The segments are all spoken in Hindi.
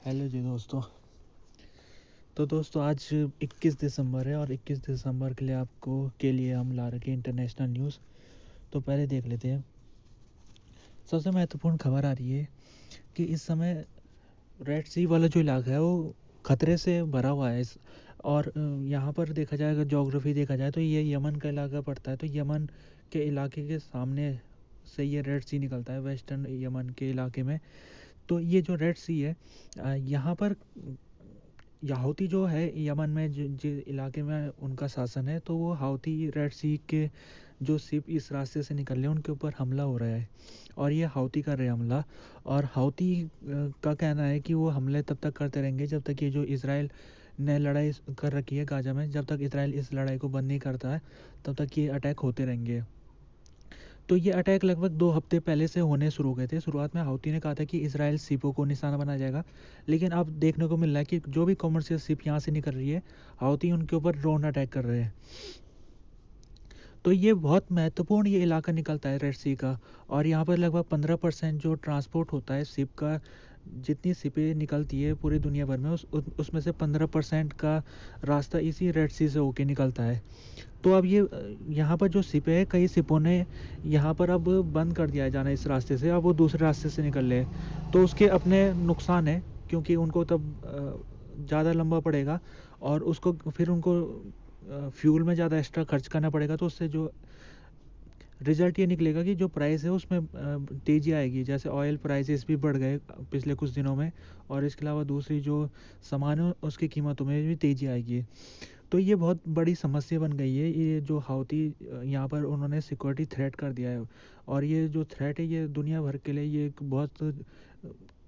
हेलो जी दोस्तों। तो दोस्तों आज 21 दिसंबर है और 21 दिसंबर के लिए हम ला रखे इंटरनेशनल न्यूज़। तो पहले देख लेते हैं। सबसे महत्वपूर्ण खबर आ रही है कि इस समय रेड सी वाला जो इलाका है वो खतरे से भरा हुआ है। और यहाँ पर देखा जाए, अगर ज्योग्राफी देखा जाए तो ये यमन का इलाका पड़ता है। तो यमन के इलाके के सामने से ये रेड सी निकलता है, वेस्टर्न यमन के इलाके में। तो ये जो रेड सी है, यहाँ पर हाउती जो है यमन में, जो इलाके में उनका शासन है, तो वो हाउती रेड सी के जो शिप इस रास्ते से निकल रहे हैं उनके ऊपर हमला हो रहा है और ये हाउती कर रहे हैं हमला। और हाउती का कहना है कि वो हमले तब तक करते रहेंगे जब तक ये जो इज़राइल ने लड़ाई कर रखी है गाजा में, जब तक इज़राइल इस लड़ाई को बंद नहीं करता है तब तक ये अटैक होते रहेंगे। तो ये अटैक लगभग 2 हफ्ते पहले से होने शुरू हो गए थे। शुरुआत में हाउती ने कहा था कि इज़राइल शिपों को निशाना बनाया जाएगा, लेकिन अब देखने को मिल रहा है कि जो भी कॉमर्शियल शिप यहाँ से निकल रही है, हाउती उनके ऊपर ड्रोन अटैक कर रहे हैं। तो ये बहुत महत्वपूर्ण ये इलाका निकलता है रेड सी का। और यहाँ पर लगभग 15% जो ट्रांसपोर्ट होता है शिप का, जितनी शिपें निकलती है पूरी दुनिया भर में, उसमें से 15% का रास्ता इसी रेड सी से होके निकलता है। तो अब ये यहाँ पर जो शिपें हैं, कई शिपों ने यहाँ पर अब बंद कर दिया है जाना इस रास्ते से, अब वो दूसरे रास्ते से निकल रहे हैं। तो उसके अपने नुकसान है, क्योंकि उनको तब ज़्यादा लंबा पड़ेगा और उसको फिर उनको फ्यूल में ज़्यादा एक्स्ट्रा खर्च करना पड़ेगा। तो उससे जो रिज़ल्ट ये निकलेगा कि जो प्राइस है उसमें तेज़ी आएगी। जैसे ऑयल प्राइसेस भी बढ़ गए पिछले कुछ दिनों में, और इसके अलावा दूसरी जो सामान है उसकी कीमतों में भी तेज़ी आएगी। तो ये बहुत बड़ी समस्या बन गई है। ये जो हाउती यहाँ पर उन्होंने सिक्योरिटी थ्रेट कर दिया है, और ये जो थ्रेट है ये दुनिया भर के लिए ये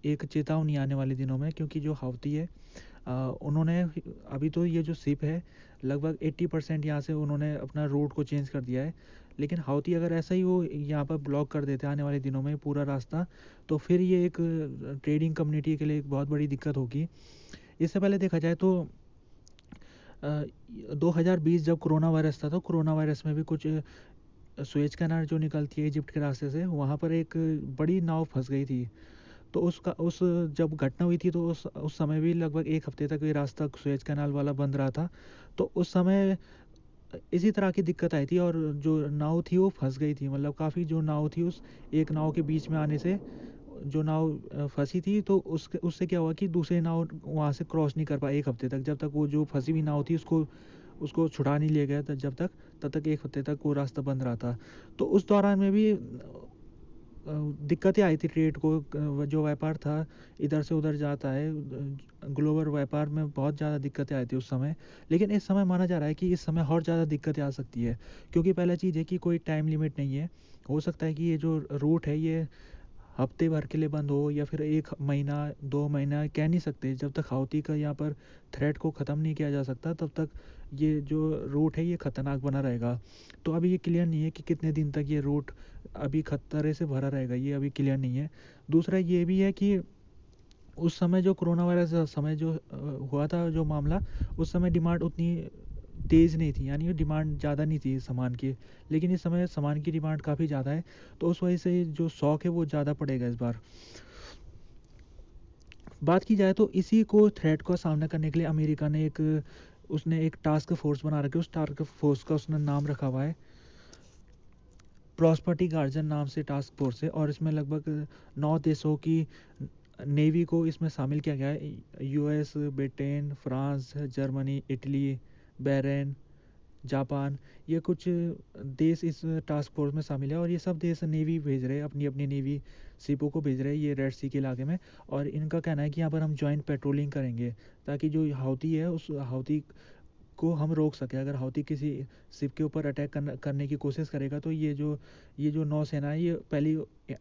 एक चेतावनी आने वाले दिनों में। क्योंकि जो हाउती है उन्होंने अभी तो ये जो शिप है लगभग 80% यहाँ से उन्होंने अपना रूट को चेंज कर दिया है। लेकिन हाउती अगर ऐसा ही वो यहाँ पर ब्लॉक कर देते आने वाले दिनों में पूरा रास्ता, तो फिर ये एक ट्रेडिंग कम्युनिटी के लिए एक बहुत बड़ी दिक्कत होगी। इससे पहले देखा जाए तो 2020 जब कोरोना वायरस था, तो कोरोना वायरस में भी कुछ सुएज कैनाल जो निकलती है इजिप्ट के रास्ते से, वहाँ पर एक बड़ी नाव फंस गई थी। तो उस जब घटना हुई थी तो उस समय भी लगभग 1 हफ्ते तक ये रास्ता सुएज कैनाल वाला बंद रहा था। तो उस समय इसी तरह की दिक्कत आई थी और जो नाव थी वो फंस गई थी। मतलब काफ़ी जो नाव थी, उस एक नाव के बीच में आने से जो नाव फंसी थी, तो उससे क्या हुआ कि दूसरे नाव वहाँ से क्रॉस नहीं कर पाए 1 हफ्ते तक। जब तक वो जो फंसी हुई नाव थी उसको उसको छुड़ा नहीं लिया गया था, तब तक 1 हफ्ते तक वो रास्ता बंद रहा था। तो उस दौरान में भी दिक्कतें आई थी ट्रेड को। जो व्यापार था इधर से उधर जाता है, ग्लोबल व्यापार में बहुत ज़्यादा दिक्कतें आई थी उस समय। लेकिन इस समय माना जा रहा है कि इस समय और ज़्यादा दिक्कतें आ सकती है, क्योंकि पहला चीज़ है कि कोई टाइम लिमिट नहीं है। हो सकता है कि ये जो रूट है ये हफ्ते भर के लिए बंद हो, या फिर 1 महीना 2 महीना, कह नहीं सकते। जब तक हाउती का यहाँ पर थ्रेट को ख़त्म नहीं किया जा सकता तब तक ये जो रूट है ये ख़तरनाक बना रहेगा। तो अभी ये क्लियर नहीं है कि कितने दिन तक ये रूट अभी खतरे से भरा रहेगा, ये अभी क्लियर नहीं है। दूसरा ये भी है कि उस समय जो कोरोना वायरस समय जो हुआ था जो मामला, उस समय डिमांड उतनी तेज़ नहीं थी, यानी डिमांड ज़्यादा नहीं थी सामान की। लेकिन इस समय सामान की डिमांड काफ़ी ज़्यादा है, तो उस वजह से जो शौक है वो ज़्यादा पड़ेगा इस बार। बात की जाए तो इसी को थ्रेट का सामना करने के लिए अमेरिका ने उसने एक टास्क फोर्स बना रखी है। उस टास्क फोर्स का उसने नाम रखा हुआ है प्रॉस्पर्टी गार्जन नाम से टास्क फोर्स है, और इसमें लगभग 9 देशों की नेवी को इसमें शामिल किया गया है। US, Britain, France, Germany, Italy, Bahrain, Japan, ये कुछ देश इस टास्क फोर्स में शामिल है। और ये सब देश नेवी भेज रहे हैं, अपनी अपनी नेवी शिपों को भेज रहे हैं ये रेड सी के इलाके में। और इनका कहना है कि यहाँ पर हम जॉइंट पेट्रोलिंग करेंगे ताकि जो हाउती है उस हाउती को हम रोक सकें। अगर हाउती किसी शिप के ऊपर अटैक करने की कोशिश करेगा, तो ये जो नौसेना है ये पहली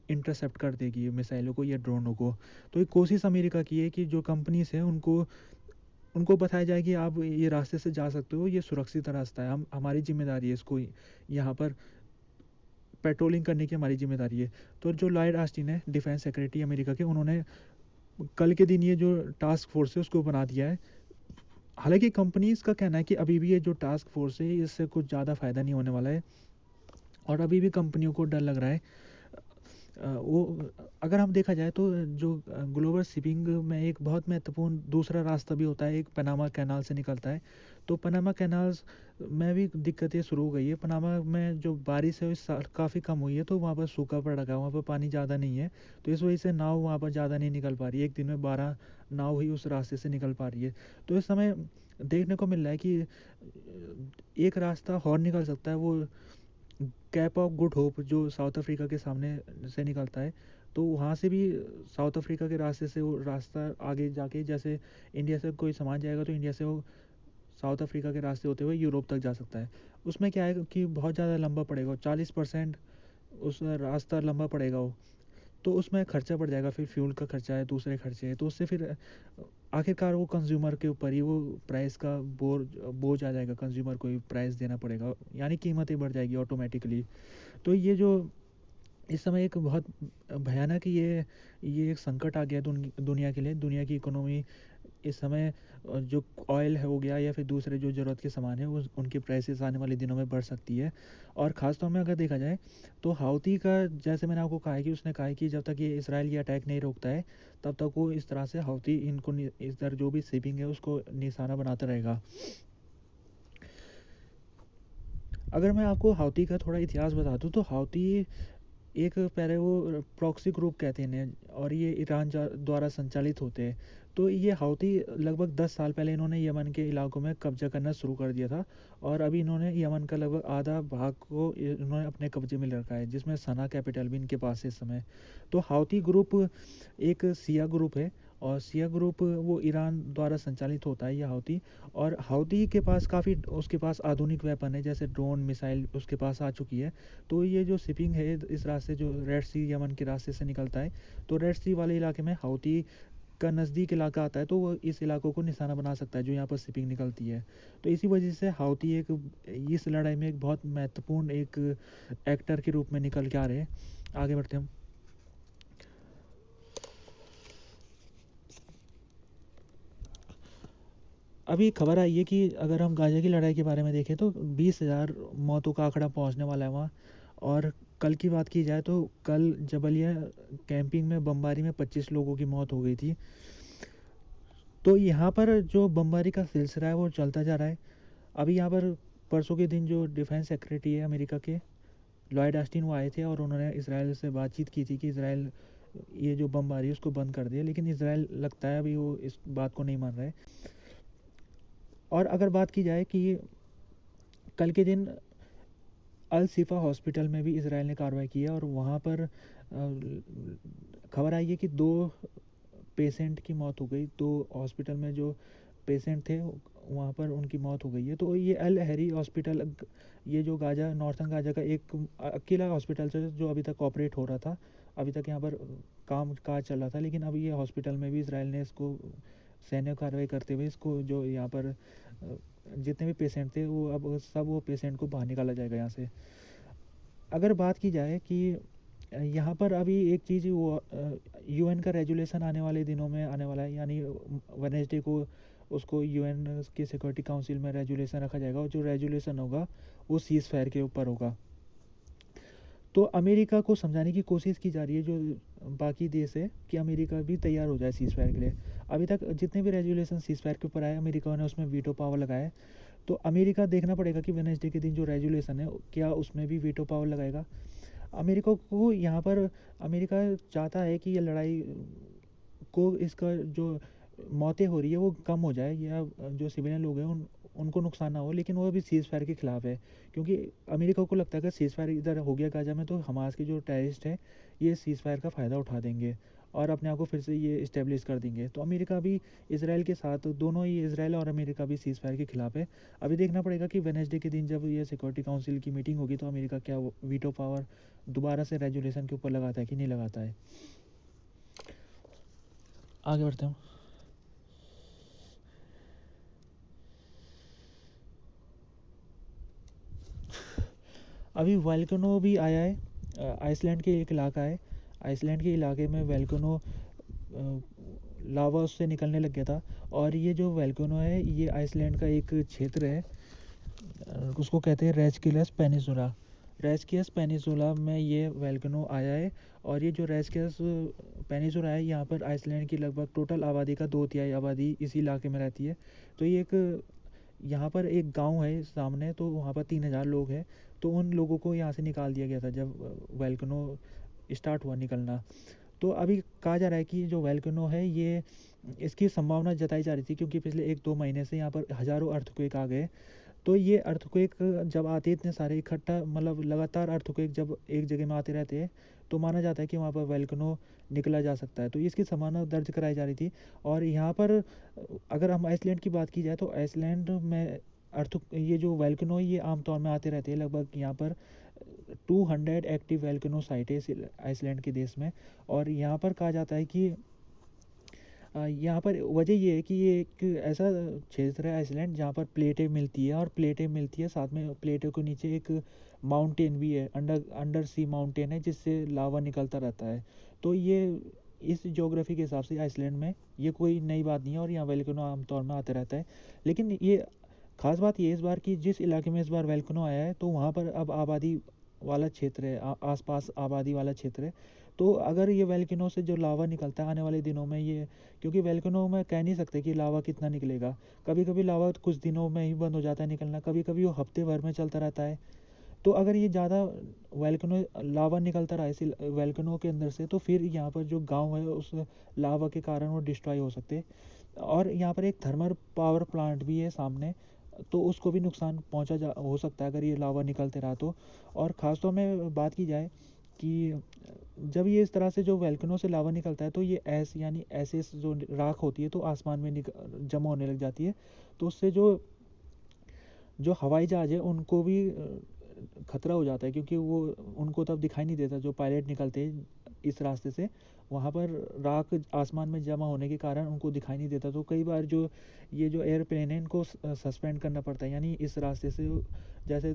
इंटरसेप्ट कर देगी मिसाइलों को या ड्रोनों को। तो एक कोशिश अमेरिका की है कि जो कंपनीज हैं उनको उनको बताया जाए कि आप ये रास्ते से जा सकते हो, ये सुरक्षित रास्ता है, हमारी जिम्मेदारी है इसको यहाँ पर पेट्रोलिंग करने की, हमारी जिम्मेदारी है। तो जो लॉयड ऑस्टिन है डिफेंस सेक्रेटरी अमेरिका के, उन्होंने कल के दिन ये जो टास्क फोर्स है उसको बना दिया है। हालांकि कंपनीज का कहना है कि अभी भी ये जो टास्क फोर्स है इससे कुछ ज़्यादा फ़ायदा नहीं होने वाला है, और अभी भी कंपनियों को डर लग रहा है वो अगर हम देखा जाए तो जो ग्लोबल शिपिंग में एक बहुत महत्वपूर्ण दूसरा रास्ता भी होता है, एक पनामा कैनाल से निकलता है। तो पनामा कैनाल्स में भी दिक्कतें शुरू हो गई है। पनामा में जो बारिश है इस साल काफ़ी कम हुई है, तो वहाँ पर सूखा पड़ रखा है, वहाँ पर पानी ज़्यादा नहीं है। तो इस वजह से नाव वहाँ पर ज़्यादा नहीं निकल पा रही है, एक दिन में 12 नाव ही उस रास्ते से निकल पा रही है। तो इस समय देखने को मिल रहा है कि एक रास्ता और निकल सकता है, वो कैप ऑफ गुड होप जो साउथ अफ्रीका के सामने से निकलता है। तो वहाँ से भी साउथ अफ्रीका के रास्ते से वो रास्ता आगे जाके, जैसे इंडिया से कोई सामान जाएगा तो इंडिया से वो साउथ अफ्रीका के रास्ते होते हुए यूरोप तक जा सकता है। उसमें क्या है कि बहुत ज़्यादा लंबा पड़ेगा, 40% उस रास्ता लंबा पड़ेगा वो। तो उसमें खर्चा बढ़ जाएगा, फिर फ्यूल का खर्चा है, दूसरे खर्चे हैं, तो उससे फिर आखिरकार वो कंज्यूमर के ऊपर ही वो प्राइस का बोझ आ जाएगा, कंज्यूमर को ही प्राइस देना पड़ेगा, यानी कीमतें बढ़ जाएगी ऑटोमेटिकली। तो ये जो इस समय एक बहुत भयानक ये एक संकट आ गया दुनिया के लिए, दुनिया की इकोनॉमी इस समय जो ऑयल है हो गया या फिर दूसरे जो ज़रूरत के सामान है वो उनकी प्राइसेस आने वाले दिनों में बढ़ सकती है। और ख़ास तौर में अगर देखा जाए तो हाउती का, जैसे मैंने आपको कहा है कि उसने कहा है कि जब तक ये इसराइल ये अटैक नहीं रोकता है तब तक वो इस तरह से हाउती इनको इधर जो भी शिपिंग है उसको निशाना बनाता रहेगा। अगर मैं आपको हाउती का थोड़ा इतिहास बता दूँ तो हाउती एक पहले वो प्रॉक्सी ग्रुप कहते हैं इन्हें, और ये ईरान द्वारा संचालित होते हैं। तो ये हाउती लगभग 10 साल पहले इन्होंने यमन के इलाकों में कब्जा करना शुरू कर दिया था, और अभी इन्होंने यमन का लगभग आधा भाग को इन्होंने अपने कब्जे में ले रखा है, जिसमें सना कैपिटल भी इनके पास है इस समय। तो हाउती ग्रुप एक सिया ग्रुप है, और सिया ग्रुप वो ईरान द्वारा संचालित होता है ये हाउती। और हाउती के पास काफ़ी उसके पास आधुनिक वेपन है, जैसे ड्रोन मिसाइल उसके पास आ चुकी है। तो ये जो शिपिंग है इस रास्ते जो रेड सी यमन के रास्ते से निकलता है, तो रेड सी वाले इलाके में हाउती का नज़दीक इलाका आता है, तो वो इस इलाकों को निशाना बना सकता है जो यहाँ पर शिपिंग निकलती है। तो इसी वजह से हाउती एक इस लड़ाई में एक बहुत महत्वपूर्ण एक एक्टर के रूप में निकल के आ रहे हैं। आगे बढ़ते हम। अभी खबर आई है कि अगर हम गाजा की लड़ाई के बारे में देखें तो 20,000 मौतों का आंकड़ा पहुंचने वाला है वहाँ। और कल की बात की जाए तो कल जबलिया कैंपिंग में बमबारी में 25 लोगों की मौत हो गई थी। तो यहाँ पर जो बमबारी का सिलसिला है वो चलता जा रहा है। अभी यहाँ पर परसों के दिन जो डिफेंस सेक्रेटरी है अमेरिका के, लॉयड ऑस्टिन, वो आए थे और उन्होंने इसराइल से बातचीत की थी कि इसराइल ये जो बमबारी है उसको बंद कर दिया, लेकिन इसराइल लगता है अभी वो इस बात को नहीं मान रहा है। और अगर बात की जाए कि कल के दिन अल शिफा हॉस्पिटल में भी इसराइल ने कार्रवाई की है, और वहाँ पर खबर आई है कि 2 पेशेंट की मौत हो गई। 2 हॉस्पिटल में जो पेशेंट थे वहाँ पर उनकी मौत हो गई है। तो ये अल हैरी हॉस्पिटल, ये जो गाजा नॉर्थन गाजा का एक अकेला हॉस्पिटल है जो अभी तक ऑपरेट हो रहा था, अभी तक यहाँ पर काम काज चल रहा था, लेकिन अभी ये हॉस्पिटल में भी इसराइल ने इसको सैन्य कार्रवाई करते हुए इसको जो यहाँ पर जितने भी पेशेंट थे वो अब सब वो पेशेंट को बाहर निकाला जाएगा यहाँ से। अगर बात की जाए कि यहाँ पर अभी एक चीज़ वो यूएन का रेजुलेशन आने वाले दिनों में आने वाला है, यानी वेडनेसडे को उसको यूएन की सिक्योरिटी काउंसिल में रेजुलेशन रखा जाएगा, और जो रेजुलेशन होगा वो सीज़ फायर के ऊपर होगा। तो अमेरिका को समझाने की कोशिश की जा रही है जो बाकी देश है कि अमेरिका भी तैयार हो जाए सीज़ फायर के लिए। अभी तक जितने भी रेजुलेशन सीज़ फायर के ऊपर आए अमेरिका ने उसमें वीटो पावर लगाया है। तो अमेरिका देखना पड़ेगा कि वेडनेसडे के दिन जो रेजुलेशन है क्या उसमें भी वीटो पावर लगाएगा। अमेरिका को यहाँ पर अमेरिका चाहता है कि ये लड़ाई को इसका जो मौतें हो रही है वो कम हो जाए, या जो सिविलियन लोग हैं उनको नुकसान ना हो, लेकिन वो अभी सीज़ फायर के खिलाफ है। क्योंकि अमेरिका को लगता है कि सीज़ फायर इधर हो गया गाजा में तो हमास के जो टेररिस्ट हैं ये सीज़ फायर का फ़ायदा उठा देंगे और अपने आप को फिर से ये इस्टेब्लिश कर देंगे। तो अमेरिका भी इसराइल के साथ, दोनों ही इसराइल और अमेरिका भी सीज़ फायर के खिलाफ है। अभी देखना पड़ेगा कि वेडनेसडे के दिन जब ये सिक्योरिटी काउंसिल की मीटिंग होगी तो अमेरिका क्या वीटो पावर दोबारा से रेजुलेशन के ऊपर लगाता है कि नहीं लगाता है। आगे बढ़ते हैं। अभी वोल्केनो भी आया है, आइसलैंड के एक इलाका है, आइसलैंड के इलाके में वोल्केनो लावा उससे निकलने लग गया था। और ये जो वोल्केनो है ये आइसलैंड का एक क्षेत्र है, उसको कहते हैं रेचकिलस पेनिसुला। रेस्कियस पेनिसुला में ये वोल्केनो आया है। और ये जो रेस्कियस पेनिसुला है, यहाँ पर आइसलैंड की लगभग टोटल आबादी का 2/3 आबादी इसी इलाके में रहती है। तो ये एक यहाँ पर एक गांव है सामने, तो वहाँ पर 3,000 लोग हैं। तो उन लोगों को यहाँ से निकाल दिया गया था जब वोल्केनो स्टार्ट हुआ निकलना। तो अभी कहा जा रहा है कि जो वोल्केनो है ये, इसकी संभावना जताई जा रही थी क्योंकि पिछले 1-2 महीने से यहाँ पर हज़ारों अर्थक्वेक आ गए। तो ये अर्थक्वेक जब आते इतने सारे इकट्ठा, मतलब लगातार अर्थक्वेक जब एक जगह में आते रहते हैं, तो माना जाता है कि वहाँ पर वोल्केनो निकला जा सकता है। तो इसकी संभावना दर्ज कराई जा रही थी। और यहाँ पर अगर हम आइसलैंड की बात की जाए, तो आइसलैंड में ये जो वोल्केनो ये आमतौर में आते रहते हैं। लगभग यहाँ पर 200 एक्टिव वोल्केनो साइट है आइसलैंड के देश में। और यहाँ पर कहा जाता है कि यहाँ पर वजह ये है कि ये एक ऐसा क्षेत्र है आइसलैंड जहाँ पर प्लेटें मिलती है, और प्लेटें मिलती है साथ में प्लेटों के नीचे एक माउंटेन भी है, अंडर अंडर सी माउंटेन है जिससे लावा निकलता रहता है। तो ये इस ज्योग्राफी के हिसाब से आइसलैंड में ये कोई नई बात नहीं है, और यहाँ वोल्केनो आमतौर में आते रहता है। लेकिन ये खास बात ये इस बार की, जिस इलाके में इस बार वोल्केनो आया है, तो वहाँ पर अब आबादी वाला क्षेत्र है, आसपास आबादी वाला क्षेत्र है। तो अगर ये वोल्केनो से जो लावा निकलता है आने वाले दिनों में, ये क्योंकि वोल्केनो में कह नहीं सकते कि लावा कितना निकलेगा। कभी कभी लावा कुछ दिनों में ही बंद हो जाता है निकलना, कभी कभी वो हफ्ते भर में चलता रहता है। तो अगर ये ज़्यादा वोल्केनो लावा निकलता रहा इस वोल्केनो के अंदर से, तो फिर यहाँ पर जो गांव है उस लावा के कारण वो डिस्ट्रॉय हो सकते हैं। और यहाँ पर एक थर्मल पावर प्लांट भी है सामने, तो उसको भी नुकसान हो सकता है अगर ये लावा निकलते रहा तो। और ख़ासतौर में बात की जाए कि जब ये इस तरह से जो वोल्केनो से लावा निकलता है, तो ये ऐस यानी ऐसे जो राख होती है तो आसमान में जमा होने लग जाती है। तो उससे जो जो हवाई जहाज़ है उनको भी खतरा हो जाता है, क्योंकि वो उनको तब दिखाई नहीं देता जो पायलट निकलते हैं इस रास्ते से। वहाँ पर राख आसमान में जमा होने के कारण उनको दिखाई नहीं देता। तो कई बार जो ये जो एयरप्लेन है इनको सस्पेंड करना पड़ता है, यानी इस रास्ते से। जैसे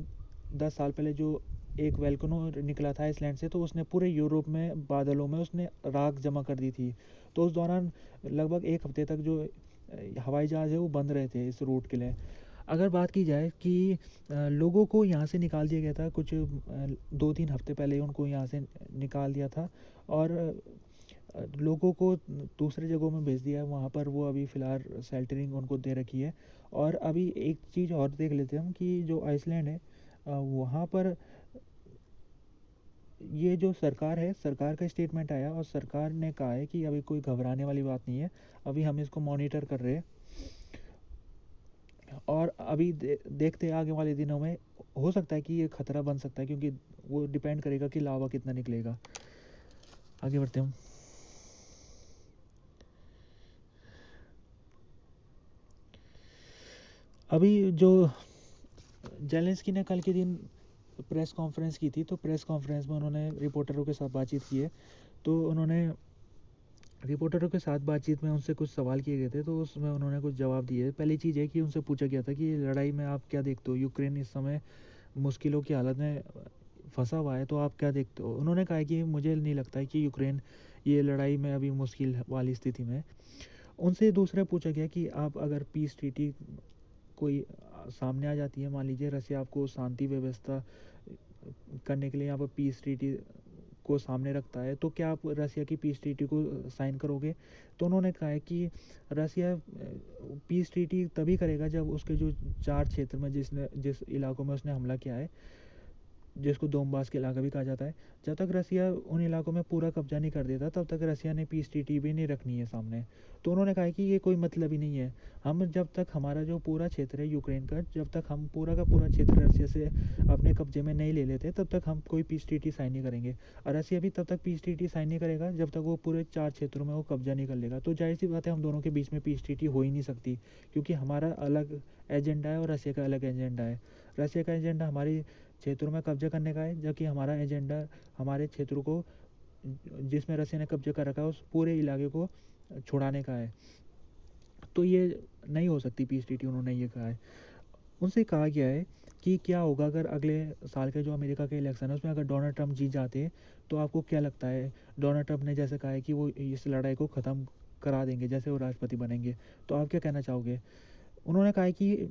10 साल पहले जो एक वोल्केनो निकला था आइसलैंड से, तो उसने पूरे यूरोप में बादलों में उसने राख जमा कर दी थी। तो उस दौरान लगभग 1 हफ्ते तक जो हवाई जहाज़ है वो बंद रहे थे इस रूट के लिए। अगर बात की जाए कि लोगों को यहाँ से निकाल दिया गया था कुछ 2-3 हफ्ते पहले, उनको यहाँ से निकाल दिया था। और लोगों को दूसरे जगहों में भेज दिया है, वहाँ पर वो अभी फ़िलहाल शेल्टरिंग उनको दे रखी है। और अभी एक चीज़ और देख लेते हैं हम कि जो आइसलैंड है, वहाँ पर ये जो सरकार है, सरकार का स्टेटमेंट आया और सरकार ने कहा है कि अभी कोई घबराने वाली बात नहीं है, अभी हम इसको मॉनिटर कर रहे हैं। और अभी देखते हैं आगे वाले दिनों में, हो सकता है कि ये खतरा बन सकता है, क्योंकि वो डिपेंड करेगा कि लावा कितना निकलेगा। आगे बढ़ते हैं हम। अभी जो जेलेंस्की ने कल के दिन प्रेस कॉन्फ्रेंस की थी, तो प्रेस कॉन्फ्रेंस में उन्होंने रिपोर्टरों के साथ बातचीत की है। तो उन्होंने रिपोर्टरों के साथ बातचीत में उनसे कुछ सवाल किए गए थे, तो उसमें उन्होंने कुछ जवाब दिए। पहली चीज़ है कि उनसे पूछा गया था कि लड़ाई में आप क्या देखते हो, यूक्रेन इस समय मुश्किलों की हालत में फंसा हुआ है, तो आप क्या देखते हो। उन्होंने कहा कि मुझे नहीं लगता है कि यूक्रेन ये लड़ाई में अभी मुश्किल वाली स्थिति में है। उनसे दूसरा पूछा गया कि आप अगर पीस ट्रीटी कोई सामने आ जाती है, मान लीजिए रसिया आपको शांति व्यवस्था करने के लिए यहाँ पर पीस ट्रीटी को सामने रखता है, तो क्या आप रसिया की पीस ट्रीटी को साइन करोगे। तो उन्होंने कहा है कि रसिया पीस ट्रीटी तभी करेगा जब उसके जो 4 क्षेत्र में जिस इलाकों में उसने हमला किया है, जिसको दोनबास के इलाका भी कहा जाता है, जब तक रसिया उन इलाकों में पूरा कब्जा नहीं कर देता, तब तक रसिया ने पीस ट्रीटी भी नहीं रखनी है सामने। तो उन्होंने कहा कि ये कोई मतलब ही नहीं है। हम जब तक हमारा जो पूरा क्षेत्र है यूक्रेन का, जब तक हम पूरा का पूरा क्षेत्र रसिया से अपने कब्जे में नहीं ले लेते, तब तक हम कोई पीस ट्रीटी साइन नहीं करेंगे। और रसिया भी तब तक पीस ट्रीटी साइन नहीं करेगा जब तक वो पूरे 4 क्षेत्रों में वो कब्जा नहीं कर लेगा। तो जाहिर सी बात है, हम दोनों के बीच में पीस ट्रीटी हो ही नहीं सकती, क्योंकि हमारा अलग एजेंडा है और रसिया का अलग एजेंडा है। रसिया का एजेंडा हमारी क्षेत्रों में कब्जा करने का है, जबकि हमारा एजेंडा हमारे क्षेत्रों को, जिसमें रसिया ने कब्जा कर रखा है, उस पूरे इलाके को छुड़ाने का है। तो ये नहीं हो सकती पीस ट्रीटी, उन्होंने ये कहा है। उनसे कहा गया है कि क्या होगा अगर अगले साल के जो अमेरिका के इलेक्शन है उसमें अगर डोनाल्ड ट्रंप जीत जाते हैं, तो आपको क्या लगता है। डोनाल्ड ट्रंप ने जैसे कहा है कि वो इस लड़ाई को ख़त्म करा देंगे जैसे वो राष्ट्रपति बनेंगे, तो आप क्या कहना चाहोगे। उन्होंने कहा है कि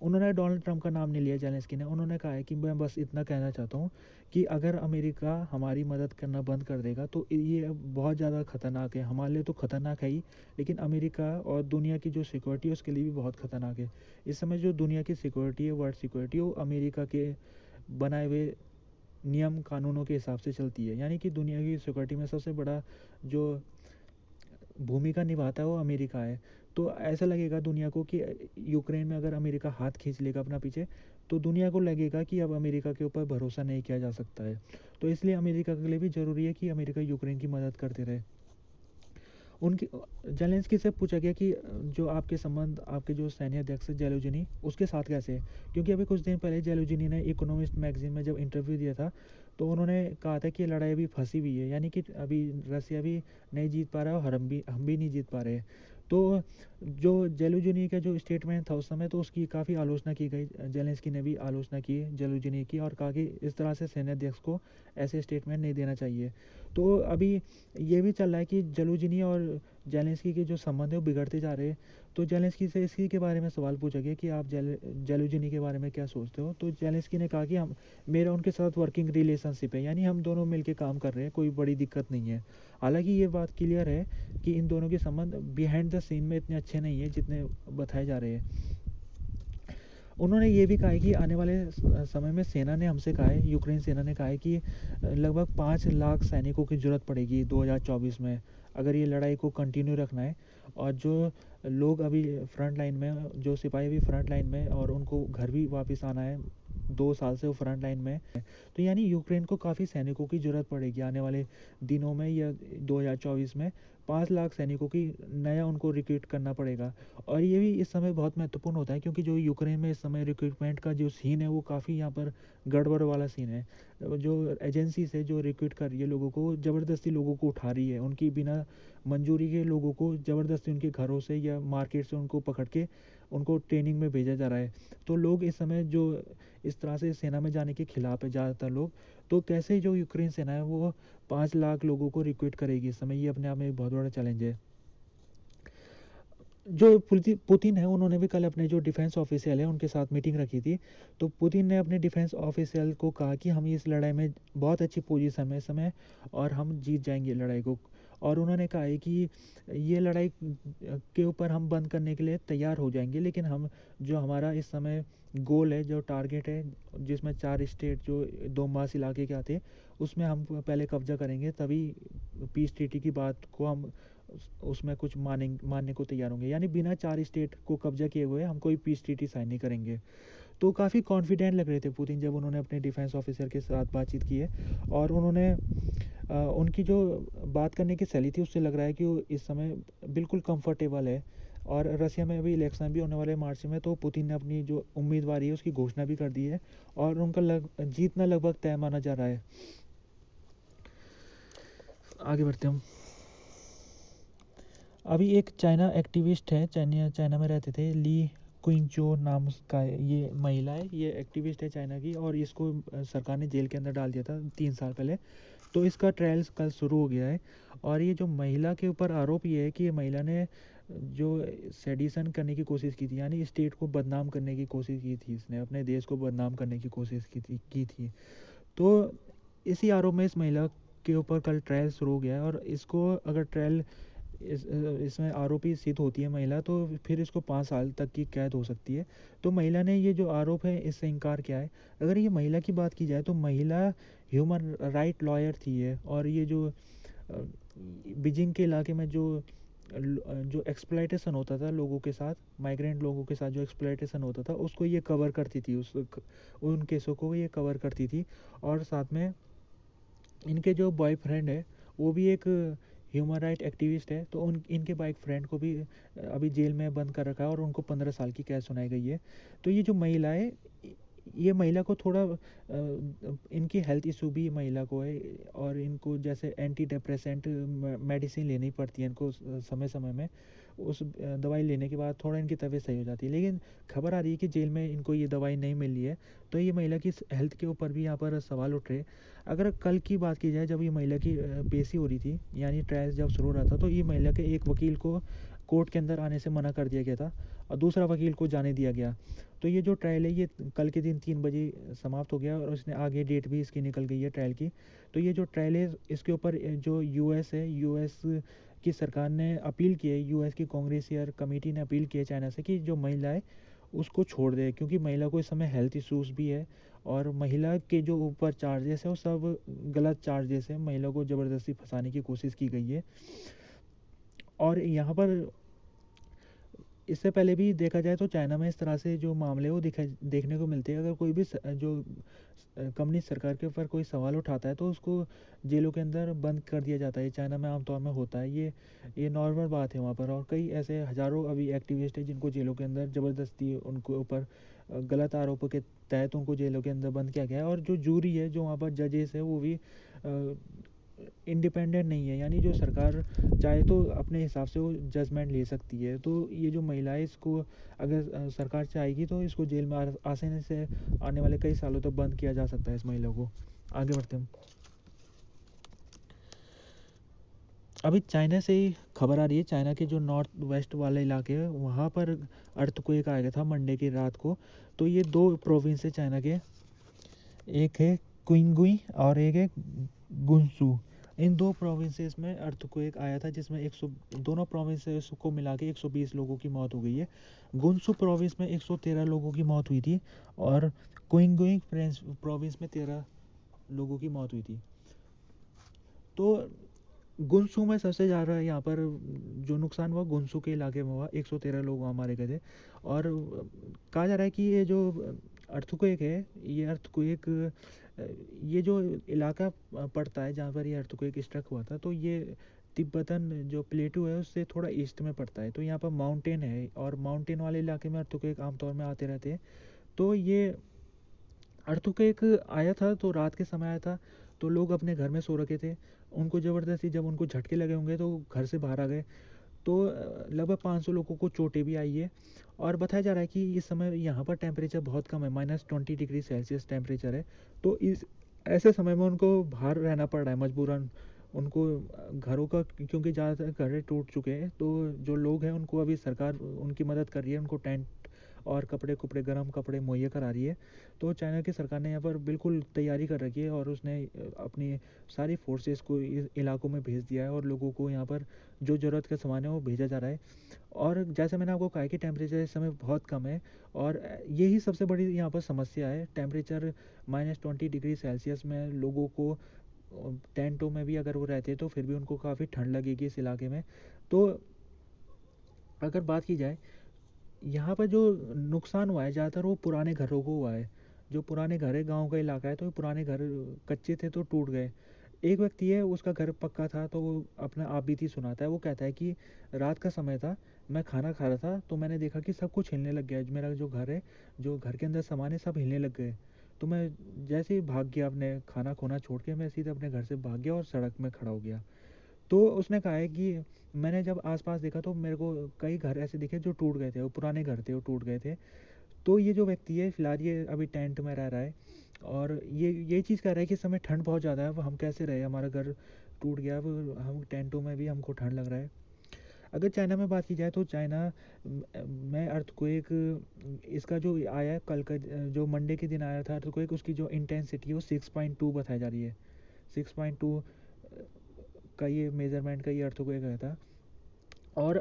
उन्होंने डोनाल्ड ट्रंप का नाम नहीं लिया जेलेंस्की ने। उन्होंने कहा है कि मैं बस इतना कहना चाहता हूँ कि अगर अमेरिका हमारी मदद करना बंद कर देगा तो ये बहुत ज़्यादा खतरनाक है, हमारे लिए तो खतरनाक है ही, लेकिन अमेरिका और दुनिया की जो सिक्योरिटी है उसके लिए भी बहुत खतरनाक है। इस समय जो दुनिया की सिक्योरिटी है, वर्ल्ड सिक्योरिटी, वो अमेरिका के बनाए हुए नियम कानूनों के हिसाब से चलती है। यानी कि दुनिया की सिक्योरिटी में सबसे बड़ा जो भूमिका निभाता है वो अमेरिका है। तो ऐसा लगेगा दुनिया को कि यूक्रेन में अगर अमेरिका हाथ खींच लेगा अपना पीछे, तो दुनिया को लगेगा कि अब अमेरिका के ऊपर भरोसा नहीं किया जा सकता है। तो इसलिए अमेरिका के लिए भी ज़रूरी है कि अमेरिका यूक्रेन की मदद करते रहे। उनकी जेलेंस्की से पूछा गया कि जो आपके संबंध आपके जो सैन्य अध्यक्ष जेलोजिनी उसके साथ कैसे है, क्योंकि अभी कुछ दिन पहले जेलोजिनी ने इकोनॉमिस्ट मैगजीन में जब इंटरव्यू दिया था तो उन्होंने कहा था कि ये लड़ाई अभी फंसी हुई है, यानी कि अभी रसिया भी नहीं जीत पा रहा है और हम भी नहीं जीत पा रहे। तो जो जेलोजिनी का जो स्टेटमेंट था उस समय, तो उसकी काफ़ी आलोचना की गई। जेलेंस्की ने भी आलोचना की जेलोजिनी की और कहा कि इस तरह से सैन्य अध्यक्ष को ऐसे स्टेटमेंट नहीं देना चाहिए। तो अभी ये भी चल रहा है कि जेलोजिनी और जेलेंस्की के जो संबंध है वो बिगड़ते जा रहे हैं। तो जेलेंस्की से इसी के बारे में सवाल पूछा गया कि आप जेलोजिनी के बारे में क्या सोचते हो। तो जेलेंस्की ने कहा कि हम मेरा उनके साथ वर्किंग रिलेशनशिप है, यानी हम दोनों मिलकर काम कर रहे हैं, कोई बड़ी दिक्कत नहीं है। हालांकि ये बात क्लियर है कि इन दोनों के संबंध बिहाइंड द सीन में इतने अच्छे नहीं है जितने बताए जा रहे हैं। उन्होंने ये भी कहा है कि आने वाले समय में सेना ने हमसे कहा है, यूक्रेन सेना ने कहा है कि लगभग 5 लाख सैनिकों की ज़रूरत पड़ेगी 2024 में, अगर ये लड़ाई को कंटिन्यू रखना है। और जो लोग अभी फ्रंट लाइन में, जो सिपाही भी फ्रंट लाइन में, और उनको घर भी वापस आना है, 2 साल से वो फ्रंट लाइन में है। तो यानी यूक्रेन को काफ़ी सैनिकों की ज़रूरत पड़ेगी आने वाले दिनों में या 2024 में। 5 लाख सैनिकों की नया उनको रिक्रूट करना पड़ेगा। और ये भी इस समय बहुत महत्वपूर्ण होता है क्योंकि जो यूक्रेन में इस समय रिक्रूटमेंट का जो सीन है वो काफ़ी यहाँ पर गड़बड़ वाला सीन है। जो एजेंसी से जो रिक्रूट कर रही है लोगों को, ज़बरदस्ती लोगों को उठा रही है, उनकी बिना मंजूरी के लोगों को ज़बरदस्ती उनके घरों से या मार्केट से उनको पकड़ के उनको ट्रेनिंग में भेजा जा रहा है। तो लोग इस समय जो इस तरह से सेना में जाने के खिलाफ है ज़्यादातर लोग। तो कैसे जो यूक्रेन सेना है वो 5 लाख लोगों को रिक्रूट करेगी इस समय, ये अपने आप में एक बहुत बड़ा चैलेंज है। जो पुतिन है उन्होंने भी कल अपने जो डिफेंस ऑफिशियल है उनके साथ मीटिंग रखी थी। तो पुतिन ने अपने डिफेंस ऑफिशियल को कहा कि हम इस लड़ाई में बहुत अच्छी पोजीशन में इस समय और हम जीत जाएंगे लड़ाई को। और उन्होंने कहा है कि ये लड़ाई के ऊपर हम बंद करने के लिए तैयार हो जाएंगे, लेकिन हम जो हमारा इस समय गोल है, जो टारगेट है, जिसमें 4 स्टेट जो दोनबास इलाके के आते, उसमें हम पहले कब्जा करेंगे, तभी पीस ट्रीटी की बात को हम उसमें कुछ मानने को तैयार होंगे। यानी बिना 4 स्टेट को कब्जा किए हुए हम कोई पीस ट्रीटी साइन नहीं करेंगे। तो काफ़ी कॉन्फिडेंट लग रहे थे पुतिन जब उन्होंने अपने डिफेंस ऑफिसर के साथ बातचीत की है। और उन्होंने उनकी जो बात करने की शैली थी उससे लग रहा है कि वो इस समय बिल्कुल कंफर्टेबल है। और रसिया में अभी इलेक्शन भी होने वाले मार्च में, तो पुतिन ने अपनी जो उम्मीदवारी है उसकी घोषणा भी कर दी है और उनका जीतना लगभग तय माना जा रहा है। आगे बढ़ते हम। अभी एक चाइना एक्टिविस्ट है, चाइना में रहते थे, ली क्विंचो नाम का ये महिला है, ये एक्टिविस्ट है चाइना की, और इसको सरकार ने जेल के अंदर डाल दिया था 3 साल पहले। तो इसका ट्रायल कल शुरू हो गया है। और ये जो महिला के ऊपर आरोप ये है कि ये महिला ने जो सेडिशन करने की कोशिश की थी, यानी स्टेट को बदनाम करने की कोशिश की थी, इसने अपने देश को बदनाम करने की कोशिश की थी। तो इसी आरोप में इस महिला के ऊपर कल ट्रायल शुरू हो गया है। और इसको अगर ट्रायल इसमें आरोपी सिद्ध होती है महिला, तो फिर इसको 5 साल तक की कैद हो सकती है। तो महिला ने ये जो आरोप है इससे इनकार किया है। अगर ये महिला की बात की जाए तो महिला ह्यूमन राइट लॉयर थी है, और ये जो बीजिंग के इलाके में जो एक्सप्लॉयटेशन होता था लोगों के साथ, माइग्रेंट लोगों के साथ जो एक्सप्लॉयटेशन होता था उसको ये कवर करती थी, उन केसों को ये कवर करती थी। और साथ में इनके जो बॉयफ्रेंड है वो भी एक ह्यूमन राइट एक्टिविस्ट है। तो इनके बाइक फ्रेंड को भी अभी जेल में बंद कर रखा है और उनको 15 साल की कैद सुनाई गई है। तो ये जो महिला है, ये महिला को थोड़ा इनकी हेल्थ इशू भी महिला को है, और इनको जैसे एंटी डिप्रेसेंट मेडिसिन लेनी पड़ती है इनको समय समय में। उस दवाई लेने के बाद थोड़ा इनकी तबीयत सही हो जाती है, लेकिन खबर आ रही है कि जेल में इनको ये दवाई नहीं मिल रही है। तो ये महिला की हेल्थ के ऊपर भी यहाँ पर सवाल उठ रहे। अगर कल की बात की जाए, जब ये महिला की पेशी हो रही थी, यानी ट्रायल जब शुरू हो रहा था, तो ये महिला के एक वकील को कोर्ट के अंदर आने से मना कर दिया गया था और दूसरा वकील को जाने दिया गया। तो ये जो ट्रायल है ये कल के दिन 3 बजे समाप्त हो गया और उसने आगे डेट भी इसकी निकल गई है ट्रायल की। तो ये जो ट्रायल है इसके ऊपर जो यूएस है, यूएस की सरकार ने अपील की है, यूएस की कांग्रेसियर कमेटी ने अपील की है चाइना से कि जो महिला है उसको छोड़ दे, क्योंकि महिला को इस समय हेल्थ इश्यूज भी है और महिला के जो ऊपर चार्जेस है वो सब गलत चार्जेस है, महिला को ज़बरदस्ती फंसाने की कोशिश की गई है। और यहाँ पर इससे पहले भी देखा जाए तो चाइना में इस तरह से जो मामले वो देखने को मिलते हैं। अगर कोई भी जो कम्युनिस्ट सरकार के ऊपर कोई सवाल उठाता है तो उसको जेलों के अंदर बंद कर दिया जाता है। चाइना में आमतौर में होता है, ये नॉर्मल बात है वहाँ पर। और कई ऐसे हज़ारों अभी एक्टिविस्ट हैं जिनको जेलों के अंदर ज़बरदस्ती उनके ऊपर गलत आरोपों के तहत उनको जेलों के अंदर बंद किया गया है। और जो जूरी है, जो वहाँ पर जजेस है, वो भी इंडिपेंडेंट नहीं है, यानी जो सरकार चाहे तो अपने हिसाब से वो जजमेंट ले सकती है। तो ये जो महिला है इसको अगर सरकार चाहेगी तो इसको जेल में आसानी से आने वाले कई सालों तक बंद किया जा सकता है इस महिला को। आगे बढ़ते हैं। अभी चाइना से ही खबर आ रही है, चाइना के जो नॉर्थ वेस्ट वाले इलाके हैं वहाँ पर अर्थक्वेक आया था मंडे की रात को। तो ये 2 प्रोविंस है चाइना के, एक है क्विंगुई और एक है गुंसू। इन 2 प्रोविंसेस में अर्थक्वेक आया था जिसमें 100 दोनों प्रोविंसेस को मिला के 120 लोगों की मौत हो गई है। गुंसू प्रोविंस में 113 लोगों की मौत हुई थी और क्विंगुई प्रोविंस में 13 लोगों की मौत हुई थी। तो गुनसू में सबसे ज़्यादा यहाँ पर जो नुकसान हुआ गुनसू के इलाके में हुआ, 113 लोग वहाँ मारे गए थे। और कहा जा रहा है कि ये जो अर्थक्वेक है, ये अर्थक्वेक ये जो इलाका पड़ता है जहाँ पर ये अर्थक्वेक स्ट्रक हुआ था, तो ये तिब्बतन जो प्लेटू है उससे थोड़ा ईस्ट में पड़ता है। तो यहाँ पर माउंटेन है और माउंटेन वाले इलाके में अर्थक्वेक आमतौर में आते रहते हैं। तो ये अर्थक्वेक आया था तो रात के समय आया था, तो लोग अपने घर में सो रखे थे। उनको ज़बरदस्ती जब उनको झटके लगे होंगे तो घर से बाहर आ गए। तो लगभग 500 लोगों को चोटें भी आई है। और बताया जा रहा है कि इस समय यहाँ पर टेम्परेचर बहुत कम है, -20 डिग्री सेल्सियस टेम्परेचर है। तो इस ऐसे समय में उनको बाहर रहना पड़ रहा है मजबूरन। उनको घरों का, क्योंकि ज़्यादातर घर टूट चुके हैं, तो जो लोग हैं उनको अभी सरकार उनकी मदद कर रही है, उनको टेंट और कपड़े गर्म कपड़े मुहैया करा रही है। तो चाइना की सरकार ने यहाँ पर बिल्कुल तैयारी कर रखी है और उसने अपनी सारी फोर्सेस को इस इलाकों में भेज दिया है और लोगों को यहाँ पर जो ज़रूरत का सामान है वो भेजा जा रहा है। और जैसे मैंने आपको कहा कि टेम्परेचर इस समय बहुत कम है और यही सबसे बड़ी यहाँ पर समस्या है। टेम्परेचर -20 डिग्री सेल्सियस में लोगों को टेंटों में भी अगर वो रहते हैं तो फिर भी उनको काफ़ी ठंड लगेगी इस इलाके में। तो अगर बात की जाए यहाँ पर जो नुकसान हुआ है ज़्यादातर वो पुराने घरों को हुआ है। जो पुराने घर है, गांव का इलाका है, तो पुराने घर कच्चे थे तो टूट गए। एक व्यक्ति है उसका घर पक्का था, तो वो अपना आप बीती सुनाता है। वो कहता है कि रात का समय था, मैं खाना खा रहा था तो मैंने देखा कि सब कुछ हिलने लग गया। मेरा जो घर है, जो घर के अंदर सामान है, सब हिलने लग गए। तो मैं जैसे ही भाग गया, अपने खाना खोना छोड़ के मैं सीधे अपने घर से भाग गया और सड़क में खड़ा हो गया। तो उसने कहा है कि मैंने जब आसपास देखा तो मेरे को कई घर ऐसे दिखे जो टूट गए थे, वो पुराने घर थे, वो टूट गए थे। तो ये जो व्यक्ति है फिलहाल ये अभी टेंट में रह रहा है और ये चीज़ कह रहा है कि इस समय ठंड बहुत ज़्यादा है, वो हम कैसे रहे, हमारा घर टूट गया, वो हम टेंटों में भी हमको ठंड लग रहा है। अगर चाइना में बात की जाए तो चाइना में अर्थक्वेक इसका जो आया है कल का, जो मंडे के दिन आया था अर्थक्वेक, उसकी जो इंटेंसिटी है वो 6.2 बताई जा रही है। 6.2 का ये मेजरमेंट का ये अर्थक्वेक आया था। और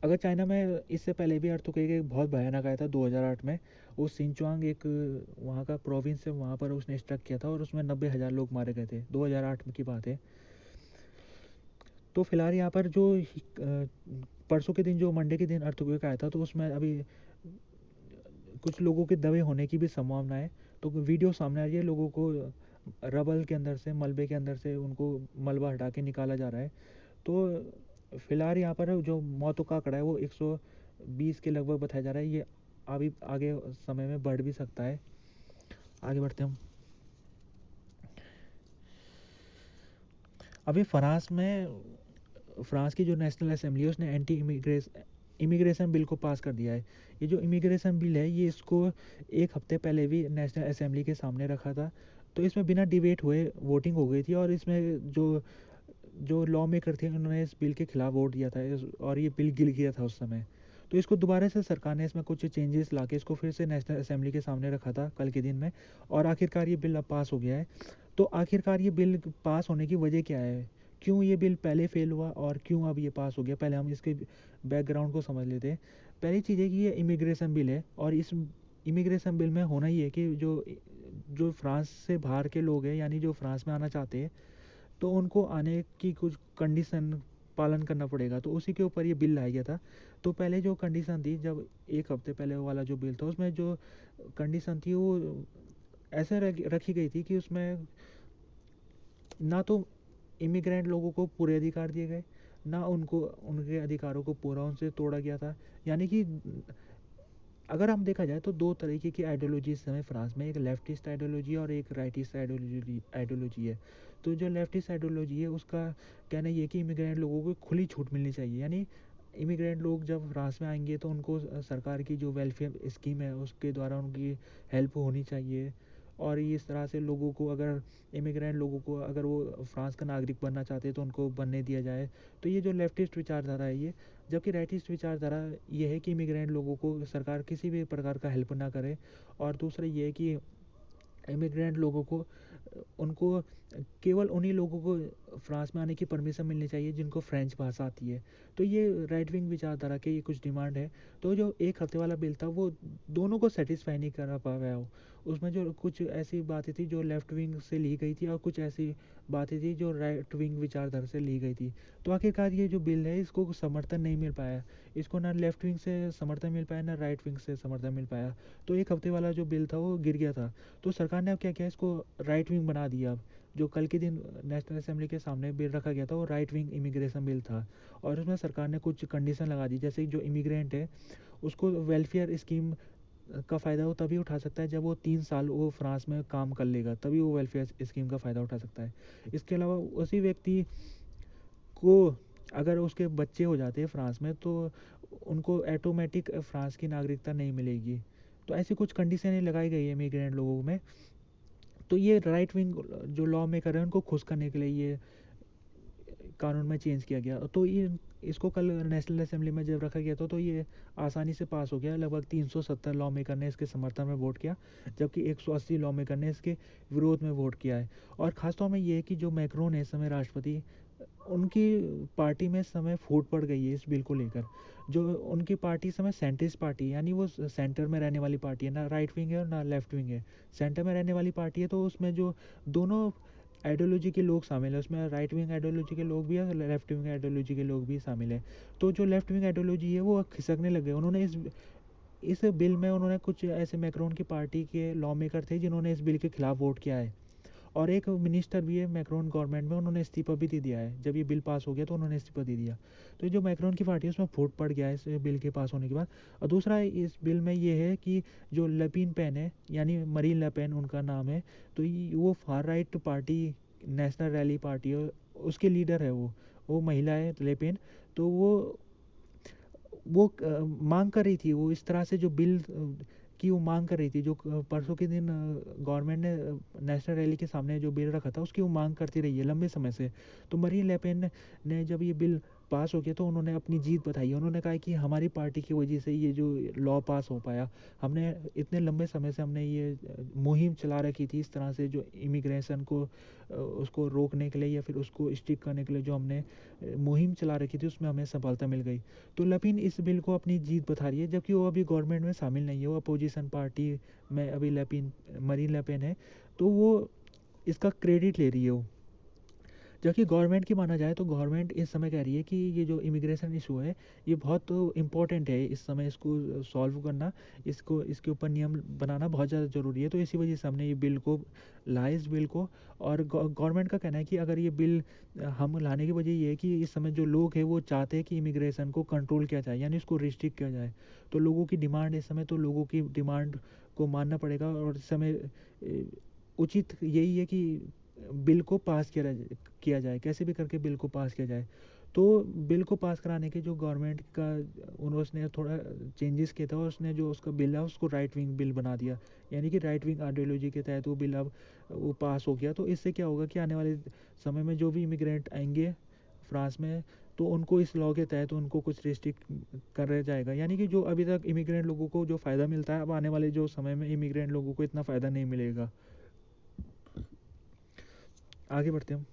अगर चाइना में इससे पहले भी अर्थक्वेक एक बहुत भयानक आया था 2008 में। वो सिंचुआंग एक वहाँ का प्रोविंस है, वहाँ पर उसने स्ट्रक किया था और उसमें 90,000 लोग मारे गए थे, 2008 की बात है। तो फिलहाल यहाँ पर जो परसों के दिन, जो मंडे के दिन अर्थक्वेक आया था, तो उसमें अभी कुछ लोगों के दबे होने की भी संभावना है। तो वीडियो सामने आ रही है, लोगों को रबल के अंदर से, मलबे के अंदर से उनको मलबा हटा के निकाला जा रहा है। तो फिलहाल यहाँ पर जो मौतों का आंकड़ा है वो 120 के लगभग बताया जा रहा है। ये अभी आगे समय में बढ़ भी सकता है। आगे बढ़ते हैं हम। अभी फ्रांस की जो नेशनल असेंबली है उसने एंटी इमिग्रेशन बिल को पास कर दिया है। ये जो इमिग्रेशन बिल है ये इसको एक हफ्ते पहले भी नेशनल असेंबली के सामने रखा था, तो इसमें बिना डिबेट हुए वोटिंग हो गई थी। और इसमें जो जो लॉ मेकर थे उन्होंने इस बिल के खिलाफ वोट दिया था और ये बिल गिर गया था उस समय। तो इसको दोबारा से सरकार ने इसमें कुछ चेंजेस ला के इसको फिर से नेशनल असेंबली के सामने रखा था कल के दिन में, और आखिरकार ये बिल अब पास हो गया है। तो आखिरकार ये बिल पास होने की वजह क्या है, क्यों ये बिल पहले फेल हुआ और क्यों अब ये पास हो गया, पहले हम इसके बैकग्राउंड को समझ लेते हैं। पहली चीज़ है कि ये इमिग्रेशन बिल है, और इस इमिग्रेशन बिल में होना ही है कि जो जो फ्रांस से बाहर के लोग हैं, यानी जो फ्रांस में आना चाहते हैं, तो उनको आने की कुछ कंडीशन पालन करना पड़ेगा। तो उसी के ऊपर ये बिल लाया गया था। तो पहले जो कंडीशन थी, जब एक हफ्ते पहले वाला जो बिल था, उसमें जो कंडीशन थी वो ऐसे रखी गई थी कि उसमें ना तो इमिग्रेंट लोगों को पूरे अधिकार दिए गए, ना उनको उनके अधिकारों को पूरा उनसे तोड़ा गया था। यानी कि अगर हम देखा जाए तो दो तरीके की आइडियोलॉजी इस समय फ्रांस में, एक लेफ्टिस्ट आइडियोलॉजी और एक राइटिस्ट आइडियोलॉजी है। तो जो लेफ्टिस्ट आइडियोलॉजी है उसका कहना ये है कि इमिग्रेंट लोगों को खुली छूट मिलनी चाहिए, यानी इमिग्रेंट लोग जब फ्रांस में आएंगे तो उनको सरकार की जो वेलफेयर स्कीम है उसके द्वारा उनकी हेल्प होनी चाहिए। और इस तरह से लोगों को, अगर इमिग्रेंट लोगों को अगर वो फ्रांस का नागरिक बनना चाहते हैं तो उनको बनने दिया जाए। तो ये जो लेफ्टिस्ट विचारधारा है ये, जबकि राइटिस्ट विचारधारा ये है कि इमिग्रेंट लोगों को सरकार किसी भी प्रकार का हेल्प ना करे। और दूसरा ये है कि इमिग्रेंट लोगों को उनको केवल उन्हीं लोगों को फ्रांस में आने की परमिशन मिलनी चाहिए जिनको फ्रेंच भाषा आती है। तो ये राइट विंग विचारधारा के ये कुछ डिमांड है। तो जो एक हफ्ते वाला बिल था वो दोनों को सेटिस्फाई नहीं कर पाया हो। उसमें जो कुछ ऐसी बातें थी जो लेफ्ट विंग से ली गई थी और कुछ ऐसी बातें थी जो राइट विंग विचारधारा से ली गई थी। तो आखिरकार ये जो बिल है इसको समर्थन नहीं मिल पाया, इसको ना लेफ्ट विंग से समर्थन मिल पाया ना राइट विंग से समर्थन मिल पाया। तो एक हफ्ते वाला जो बिल था वो गिर गया था। तो सरकार ने अब क्या किया, इसको राइट विंग बना दिया। अब जो कल के दिन नेशनल असेंबली के सामने बिल रखा गया था वो राइट विंग इमिग्रेशन बिल था, और उसमें सरकार ने कुछ कंडीशन लगा दी, जैसे जो इमिग्रेंट है उसको वेलफेयर स्कीम का फ़ायदा वो तभी उठा सकता है जब वो 3 साल वो फ्रांस में काम कर लेगा, तभी वो वेलफेयर स्कीम का फ़ायदा उठा सकता है। इसके अलावा उसी व्यक्ति को अगर उसके बच्चे हो जाते हैं फ्रांस में तो उनको ऑटोमेटिक फ्रांस की नागरिकता नहीं मिलेगी। तो ऐसी कुछ कंडीशनें लगाई गई है इमिग्रेंट लोगों में। तो ये राइट विंग जो लॉ मेकर है उनको खुश करने के लिए ये कानून में चेंज किया गया। तो ये इसको कल नेशनल असेंबली में जब रखा गया था तो ये आसानी से पास हो गया। लगभग 370 लॉ मेकर ने इसके समर्थन में वोट किया, जबकि 180 लॉ मेकर ने इसके विरोध में वोट किया है। और ख़ासतौर में ये है कि जो मैक्रोन है इस समय राष्ट्रपति, उनकी पार्टी में इस समय फूट पड़ गई है इस बिल को लेकर। जो उनकी पार्टी इस समय सेंट्रिस्ट पार्टी है, यानी वो सेंटर में रहने वाली पार्टी है, ना राइट विंग है और ना लेफ्ट विंग है, सेंटर में रहने वाली पार्टी है। तो उसमें जो दोनों आइडियोलॉजी के लोग शामिल हैं, उसमें राइट विंग आइडियोलॉजी के लोग भी हैं, लेफ्ट विंग आइडियोलॉजी के लोग भी शामिल हैं। तो जो लेफ्ट विंग आइडियोलॉजी है वो खिसकने लगे। उन्होंने इस बिल में उन्होंने कुछ ऐसे मैक्रोन की पार्टी के लॉ मेकर थे जिन्होंने इस बिल के खिलाफ वोट किया है, और एक मिनिस्टर भी है मैक्रोन गवर्नमेंट में, उन्होंने इस्तीफा भी दे दिया है। जब ये बिल पास हो गया तो उन्होंने इस्तीफा दे दिया। तो जो मैक्रोन की पार्टी है उसमें फूट पड़ गया है इस बिल के पास होने के बाद। और दूसरा इस बिल में ये है कि जो लेपिन पेन है, यानी मरीन लेपेन उनका नाम है, तो वो far right party national rally party है, उसके लीडर है वो महिला है लेपेन। तो वो मांग कर रही थी, वो इस तरह से जो बिल की वो मांग कर रही थी, जो परसों के दिन गवर्नमेंट ने नेशनल रैली के सामने जो बिल रखा था उसकी वो मांग करती रही है लंबे समय से। तो मरीन लेपेन ने जब ये बिल पास हो गया तो उन्होंने अपनी जीत बताई है। उन्होंने कहा कि हमारी पार्टी की वजह से ये जो लॉ पास हो पाया, हमने इतने लंबे समय से हमने ये मुहिम चला रखी थी, इस तरह से जो इमिग्रेशन को उसको रोकने के लिए या फिर उसको स्टिक करने के लिए जो हमने मुहिम चला रखी थी उसमें हमें सफलता मिल गई। तो लपिन इस बिल को अपनी जीत बता रही है, जबकि वो अभी गवर्नमेंट में शामिल नहीं है, वो अपोजिशन पार्टी में अभी मरीन लेपेन है। तो वो इसका क्रेडिट ले रही है वो। जबकि गवर्नमेंट की माना जाए तो गवर्नमेंट इस समय कह रही है कि ये जो इमिग्रेशन इशू है ये बहुत इम्पोर्टेंट है, इस समय इसको सॉल्व करना, इसको इसके ऊपर नियम बनाना बहुत ज़्यादा ज़रूरी है। तो इसी वजह से हमने ये बिल को लाए, इस बिल को। और गवर्नमेंट का कहना है कि अगर ये बिल हम लाने की वजह ये है कि इस समय जो लोग हैं वो चाहते हैं कि इमिग्रेशन को कंट्रोल किया जाए, यानी इसको रिस्ट्रिक्ट किया जाए। तो लोगों की डिमांड इस समय, तो लोगों की डिमांड को मानना पड़ेगा। और इस समय उचित यही है कि बिल को पास किया जाए, कैसे भी करके बिल को पास किया जाए। तो बिल को पास कराने के जो गवर्नमेंट का उन्होंने थोड़ा चेंजेस किया था और उसने जो उसका बिल है उसको राइट विंग बिल बना दिया, यानी कि राइट विंग आइडियोलॉजी के तहत वो बिल अब वो पास हो गया। तो इससे क्या होगा कि आने वाले समय में जो भी इमिग्रेंट आएंगे फ्रांस में, तो उनको इस लॉ के तहत उनको कुछ रिस्ट्रिक्ट कर जाएगा, यानी कि जो अभी तक इमिग्रेंट लोगों को जो फ़ायदा मिलता है, अब आने वाले जो समय में इमिग्रेंट लोगों को इतना फ़ायदा नहीं मिलेगा। आगे बढ़ते हैं।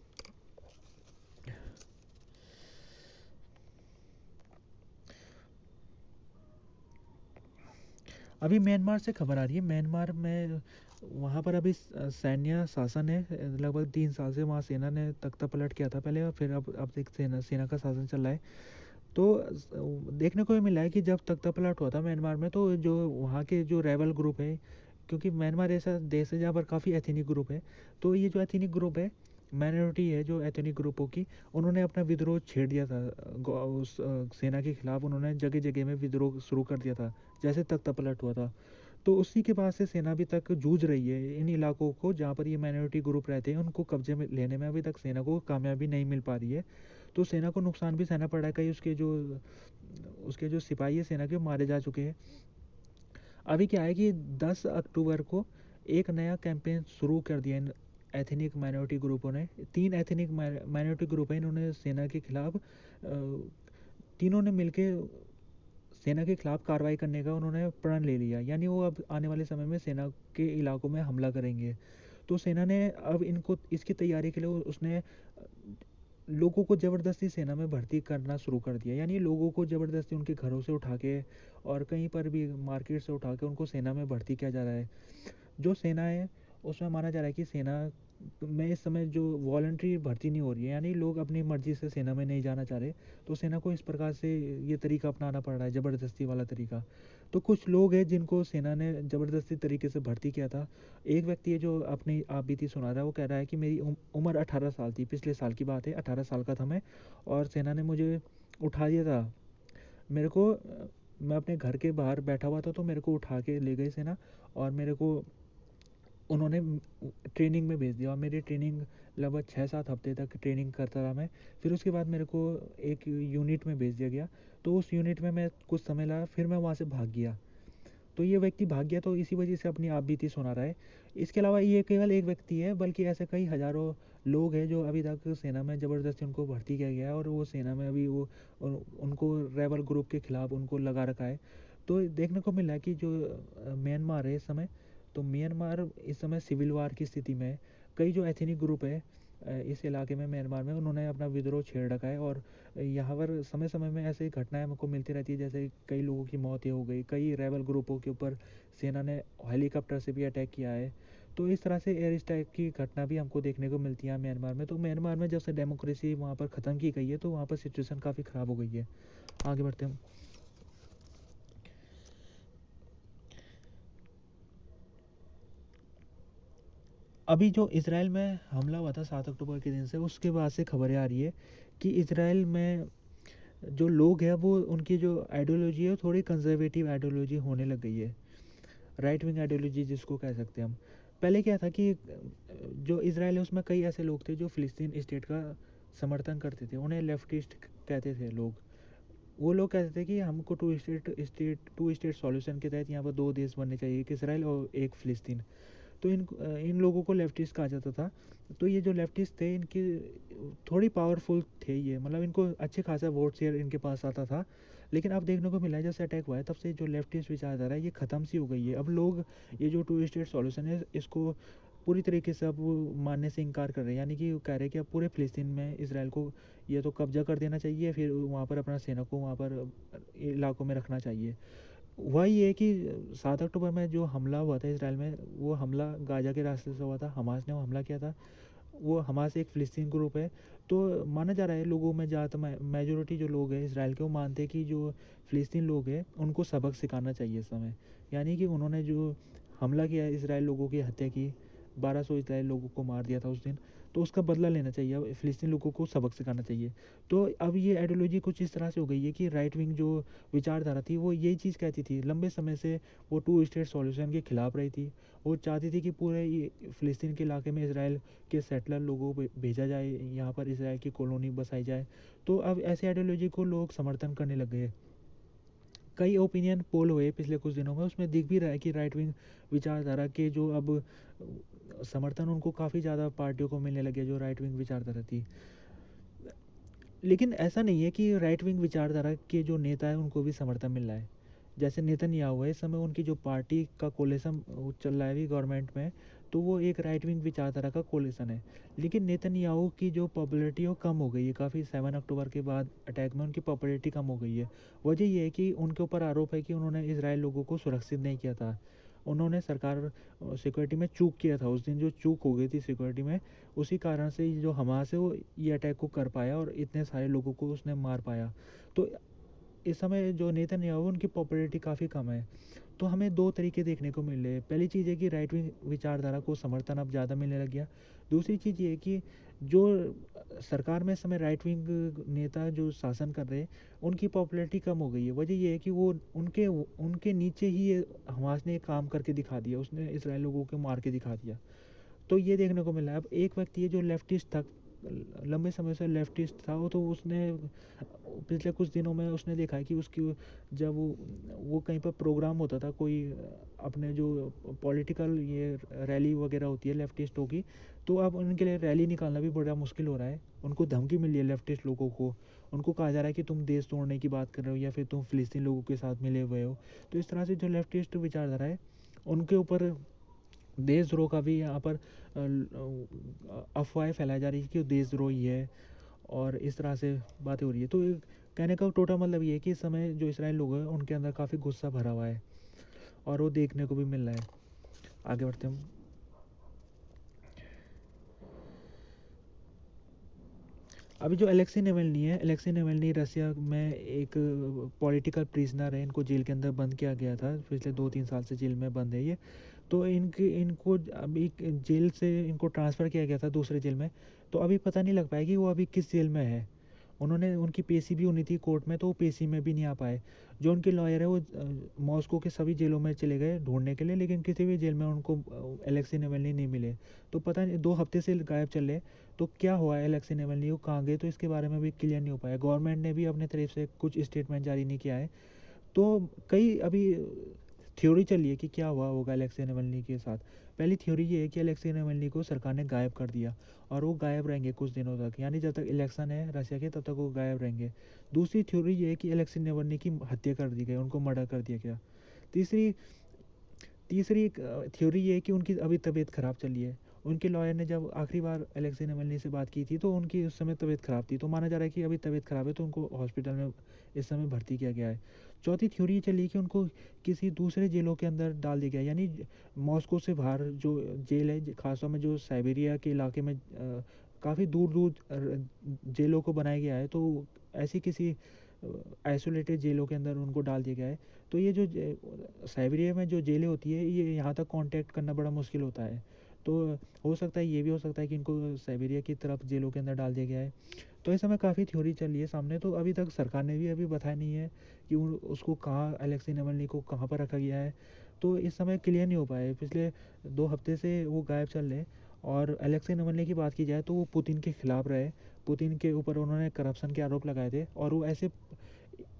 अभी म्यांमार से खबर आ रही है, म्यांमार में वहाँ पर अभी सैन्य शासन है, लगभग 3 साल से वहाँ सेना ने तख्ता पलट किया था पहले, और फिर अब एक सेना का शासन चल रहा है। तो देखने को ये मिला है कि जब तख्ता पलट हुआ था म्यांमार में, तो जो वहाँ के जो रेबल ग्रुप है, क्योंकि म्यांमार ऐसा देश है जहाँ पर काफ़ी एथनिक ग्रुप है, तो ये जो एथनिक ग्रुप है, माइनॉरिटी है जो एथनिक ग्रुपों की, उन्होंने अपना विद्रोह छेड़ दिया था उस सेना के खिलाफ, उन्होंने जगह जगह में विद्रोह शुरू कर दिया था जैसे तख्ता पलट हुआ था। तो उसी के बाद से सेना अभी तक जूझ रही है इन इलाकों को जहाँ पर ये माइनॉरिटी ग्रुप रहते हैं, उनको कब्जे में लेने में अभी तक सेना को कामयाबी नहीं मिल पा रही है। तो सेना को नुकसान भी सहना पड़ा है, कई उसके जो सिपाही है सेना के मारे जा चुके हैं। अभी क्या है कि 10 अक्टूबर को एक नया कैंपेन शुरू कर दिया इन एथनिक माइनॉरिटी ग्रुपों ने। 3 एथनिक माइनॉरिटी ग्रुप हैं, इन्होंने सेना के खिलाफ तीनों ने मिलके सेना के खिलाफ कार्रवाई करने का उन्होंने प्रण ले लिया, यानी वो अब आने वाले समय में सेना के इलाकों में हमला करेंगे। तो सेना ने अब इनको इसकी तैयारी के लिए उसने लोगों को ज़बरदस्ती सेना में भर्ती करना शुरू कर दिया, यानी लोगों को ज़बरदस्ती उनके घरों से उठा के और कहीं पर भी मार्केट से उठा के उनको सेना में भर्ती किया जा रहा है। जो सेना है उसमें माना जा रहा है कि सेना में इस समय जो वॉलंटरी भर्ती नहीं हो रही है, यानी लोग अपनी मर्जी से सेना में नहीं जाना चाह रहे, तो सेना को इस प्रकार से ये तरीका अपनाना पड़ रहा है, ज़बरदस्ती वाला तरीका। तो कुछ लोग हैं जिनको सेना ने ज़बरदस्ती तरीके से भर्ती किया था। एक व्यक्ति है जो अपनी आप बीती सुना रहा है, वो कह रहा है कि मेरी उम्र 18 साल थी, पिछले साल की बात है, 18 साल का था मैं, और सेना ने मुझे उठा दिया था। मेरे को मैं अपने घर के बाहर बैठा हुआ था, तो मेरे को उठा के ले गई सेना, और मेरे को उन्होंने ट्रेनिंग में भेज दिया, और मेरी ट्रेनिंग लगभग 6-7 हफ्ते तक ट्रेनिंग करता रहा मैं। फिर उसके बाद मेरे को एक यूनिट में भेज दिया गया, तो उस यूनिट में मैं कुछ समय लगा, फिर मैं वहाँ से भाग गया। तो ये व्यक्ति भाग गया, तो इसी वजह से अपनी आप बीती सुना रहा है। इसके अलावा ये केवल एक व्यक्ति है, बल्कि ऐसे कई हज़ारों लोग हैं जो अभी तक सेना में ज़बरदस्ती उनको भर्ती किया गया है, और वो सेना में अभी वो उनको रेबल ग्रुप के खिलाफ उनको लगा रखा है। तो देखने को मिला है कि जो म्यांमार है इस समय, तो म्यांमार इस समय सिविल वार की स्थिति में है। कई जो एथनिक ग्रुप है इस इलाके में म्यांमार में, उन्होंने अपना विद्रोह छेड़ रखा है, और यहाँ पर समय समय में ऐसी घटनाएं हमको मिलती रहती है, जैसे कई लोगों की मौतें हो गई, कई रेबल ग्रुपों के ऊपर सेना ने हेलीकॉप्टर से भी अटैक किया है। तो इस तरह से एयर स्ट्राइक की घटना भी हमको देखने को मिलती है म्यांमार में। तो म्यांमार में जब से डेमोक्रेसी वहाँ पर ख़त्म की गई है, तो वहाँ पर सिचुएशन काफ़ी ख़राब हो गई है। आगे बढ़ते हैं। अभी जो इसराइल में हमला हुआ था 7 अक्टूबर के दिन से, उसके बाद से खबरें आ रही है कि इसराइल में जो लोग हैं वो उनकी जो आइडियोलॉजी है थोड़ी कंजर्वेटिव आइडियोलॉजी होने लग गई है, राइट विंग आइडियोलॉजी जिसको कह सकते हैं हम। पहले क्या था कि जो इसराइल है उसमें कई ऐसे लोग थे जो फ़िलिस्तीन स्टेट का समर्थन करते थे, उन्हें लेफ्टिस्ट कहते थे लोग। वो लोग कहते थे कि हमको टू स्टेट सॉल्यूशन के तहत यहाँ पर 2 देश बनने चाहिए, एक इसराइल और एक फ़िलिस्तीन। तो इन लोगों को लेफ्टिस्ट कहा जाता था। तो ये जो लेफ्टिस्ट थे इनकी थोड़ी पावरफुल थे ये, मतलब इनको अच्छे खासा वोट शेयर इनके पास आता था। लेकिन अब देखने को मिला है जब से अटैक हुआ है तब से जो लेफ्टिस्ट विचारधारा है ये ख़त्म सी हो गई है। अब लोग ये जो टू स्टेट सॉल्यूशन है इसको पूरी तरीके से अब मानने से इनकार कर रहे हैं, यानी कि वो कह रहे हैं कि अब पूरे फ़िलिस्तीन में इसराइल को ये तो कब्जा कर देना चाहिए, फिर वहाँ पर अपना सेना को वहाँ पर इलाकों में रखना चाहिए। हुआ ये है कि 7 अक्टूबर में जो हमला हुआ था इसराइल में, वो हमला गाजा के रास्ते से हुआ था, हमास ने वो हमला किया था। वो हमास एक फ़िलिस्तीन ग्रुप है। तो माना जा रहा है लोगों में ज़्यादातर मेजोरिटी जो लोग हैं इसराइल के, वो मानते हैं कि जो फ़िलिस्तीन लोग हैं उनको सबक सिखाना चाहिए इस समय, यानी कि उन्होंने जो हमला किया इसराइल लोगों की हत्या की, 1200 इसराइल लोगों को मार दिया था उस दिन। तो उसका बदला लेना चाहिए, अब फ़िलिस्तीनी लोगों को सबक सिखाना चाहिए। तो अब ये आइडियोलॉजी कुछ इस तरह से हो गई है कि राइट विंग जो विचारधारा थी वो यही चीज़ कहती थी, लंबे समय से वो टू स्टेट सॉल्यूशन के खिलाफ रही थी। वो चाहती थी कि पूरे ये फ़िलिस्तीन के इलाके में इसराइल के सेटलर लोगों को भेजा जाए, यहाँ पर इसराइल की कॉलोनी बसाई जाए। तो अब ऐसी आइडियोलॉजी को लोग समर्थन करने लग गए। कई ओपिनियन पोल हुए पिछले कुछ दिनों में, उसमें दिख भी रहा है कि राइट विंग विचारधारा के जो अब समर्थन उनको काफ़ी ज़्यादा पार्टियों को मिलने लगे जो राइट विंग विचारधारा थी। लेकिन ऐसा नहीं है कि राइट विंग विचारधारा के जो नेता हैं उनको भी समर्थन मिल रहा है। जैसे नेतन्याहू है, इस समय उनकी जो पार्टी का कोलिशन चल रहा है अभी गवर्नमेंट में, तो वो एक राइट विंग विचारधारा का कोलिशन है। लेकिन नेतन्याहू की जो पॉपुलैरिटी है वो कम हो गई है काफ़ी, 7 अक्टूबर के बाद अटैक में उनकी पॉपुलैरिटी कम हो गई है। वजह ये है कि उनके ऊपर आरोप है कि उन्होंने इसराइल लोगों को सुरक्षित नहीं किया था। उन्होंने सरकार सिक्योरिटी में चूक किया था, उस दिन जो चूक हो गई थी सिक्योरिटी में, उसी कारण से जो हमास है वो ये अटैक को कर पाया और इतने सारे लोगों को उसने मार पाया। तो इस समय जो नेतन्याहू है उनकी पॉपुलैरिटी काफ़ी कम है। तो हमें दो तरीके देखने को मिल रहे हैं। पहली चीज़ है कि राइट विंग विचारधारा को समर्थन अब ज़्यादा मिलने लग गया। दूसरी चीज़ ये है कि जो सरकार में इस समय राइट विंग नेता जो शासन कर रहे हैं उनकी पॉपुलैरिटी कम हो गई है। वजह ये है कि वो उनके उनके नीचे ही ये हमास ने एक काम करके दिखा दिया, उसने इसराइल लोगों को मार के दिखा दिया। तो ये देखने को मिला। अब एक व्यक्ति है जो लेफ्टिस्ट था, लंबे समय से लेफ्टिस्ट था वो, तो उसने पिछले कुछ दिनों में उसने देखा है कि उसकी जब वो कहीं पर प्रोग्राम होता था कोई, अपने जो पॉलिटिकल ये रैली वगैरह होती है लेफ्टिस्टों की, तो अब उनके लिए रैली निकालना भी बड़ा मुश्किल हो रहा है। उनको धमकी मिली है लेफ्टिस्ट लोगों को, उनको कहा जा रहा है कि तुम देश तोड़ने की बात कर रहे हो या फिर तुम फ़िलिस्तीन लोगों के साथ मिले हुए हो। तो इस तरह से जो लेफ्टिस्ट विचारधारा है उनके ऊपर देशद्रोह का भी यहाँ पर अफवाहें फैलाई जा रही है कि वो देशद्रोही है, और इस तरह से बातें हो रही है। तो कहने का टोटल मतलब ये है कि इस समय जो इसराइल लोग हैं उनके अंदर काफ़ी गुस्सा भरा हुआ है और वो देखने को भी मिल रहा है। आगे बढ़ते हम। अभी जो अलेक्सी नेवल्नी है, अलेक्सी नेवल्नी रसिया में एक पॉलिटिकल प्रिजनर है, इनको जेल के अंदर बंद किया गया था, पिछले 2-3 साल से जेल में बंद है ये। तो इनको अभी जेल से इनको ट्रांसफ़र किया गया था दूसरे जेल में। तो अभी पता नहीं लग पाया कि वो अभी किस जेल में है। उन्होंने उनकी पेशी भी होनी थी कोर्ट में, तो वो पेशी में भी नहीं आ पाए। जो उनके लॉयर है वो मॉस्को के सभी जेलों में चले गए ढूंढने के लिए, लेकिन किसी भी जेल में उनको अलेक्सी नेवल्नी नहीं मिले। तो पता नहीं 2 हफ्ते से गायब चल रहे। तो क्या हुआ है अलेक्सी नेवल्नी को, कहाँ गए, तो इसके बारे में भी क्लियर नहीं हो पाया। गवर्नमेंट ने भी अपने तरफ से कुछ स्टेटमेंट जारी नहीं किया है। तो कई अभी थ्योरी चली है कि क्या हुआ होगा अलेक्सी नावल्नी के साथ। पहली थ्योरी ये है कि अलेक्सी नावल्नी को सरकार ने गायब कर दिया और वो गायब रहेंगे कुछ दिनों तक, यानी जब तक इलेक्शन है रशिया के तब तक वो गायब रहेंगे। दूसरी थ्योरी ये है कि अलेक्सी नावल्नी की हत्या कर दी गई, उनको मर्डर कर दिया गया। तीसरी तीसरी थ्योरी ये है कि उनकी अभी तबीयत ख़राब चली है। उनके लॉयर ने जब आखिरी बार अलेक्सी नावल्नी से बात की थी तो उनकी उस समय तबीयत ख़राब थी, तो माना जा रहा है कि अभी तबीयत ख़राब है तो उनको हॉस्पिटल में इस समय भर्ती किया गया है। चौथी थ्योरी ये चली कि उनको किसी दूसरे जेलों के अंदर डाल दिया गया, यानी मॉस्को से बाहर जो जेल है, खासतौर में जो साइबेरिया के इलाके में काफ़ी दूर दूर जेलों को बनाया गया है, तो ऐसी किसी आइसोलेटेड जेलों के अंदर उनको डाल दिया गया है। तो ये जो साइबेरिया में जो जेलें होती है ये यहाँ तक कांटेक्ट करना बड़ा मुश्किल होता है। तो हो सकता है, ये भी हो सकता है कि इनको साइबेरिया की तरफ जेलों के अंदर डाल दिया गया है। तो इस समय काफ़ी थ्योरी चल रही है सामने। तो अभी तक सरकार ने भी अभी बताया नहीं है कि उसको कहाँ, अलेक्सी नावल्नी को कहाँ पर रखा गया है। तो इस समय क्लियर नहीं हो पाया। पिछले 2 हफ्ते से वो गायब चल रहे। और अलेक्सी नावल्नी की बात की जाए तो वो पुतिन के खिलाफ रहे। पुतिन के ऊपर उन्होंने करप्शन के आरोप लगाए थे, और वो ऐसे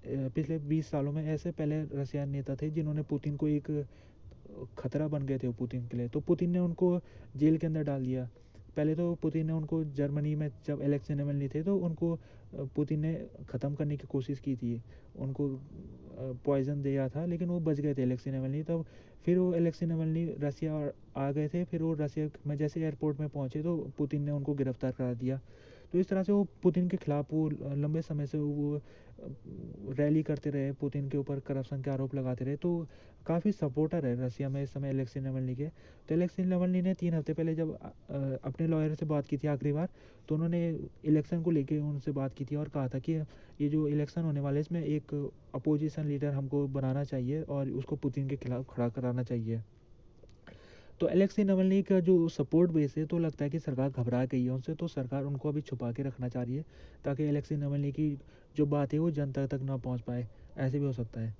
पिछले 20 सालों में ऐसे पहले रशियन नेता थे जिन्होंने पुतिन को एक खतरा बन गए थे वो पुतिन के लिए। तो पुतिन ने उनको जेल के अंदर डाल दिया। पहले तो पुतिन ने उनको जर्मनी में जब अलेक्सी नावल्नी थे तो उनको पुतिन ने ख़त्म करने की कोशिश की थी, उनको पॉइज़न दिया था, लेकिन वो बच गए थे अलेक्सी नावल्नी। तब फिर वो अलेक्सी नावल्नी रसिया आ गए थे। फिर वो रसिया में जैसे एयरपोर्ट में पहुँचे तो पुतिन ने उनको गिरफ्तार करा दिया। तो इस तरह से वो पुतिन के खिलाफ वो लंबे समय से वो रैली करते रहे, पुतिन के ऊपर करप्शन के आरोप लगाते रहे। तो काफ़ी सपोर्टर है रसिया में इस समय अलेक्सी नावल्नी के। तो अलेक्सी नावल्नी ने 3 हफ्ते पहले जब अपने लॉयर से बात की थी आखिरी बार, तो उन्होंने इलेक्शन को लेके उनसे बात की थी और कहा था कि ये जो इलेक्शन होने वाले इसमें एक अपोजिशन लीडर हमको बनाना चाहिए और उसको पुतिन के खिलाफ खड़ा कराना चाहिए। तो एलेक्सी नवलनी का जो सपोर्ट बेस है, तो लगता है कि सरकार घबरा गई है उनसे, तो सरकार उनको अभी छुपा के रखना चाह रही है ताकि एलेक्सी नवलनी की जो बात है वो जनता तक ना पहुंच पाए, ऐसे भी हो सकता है।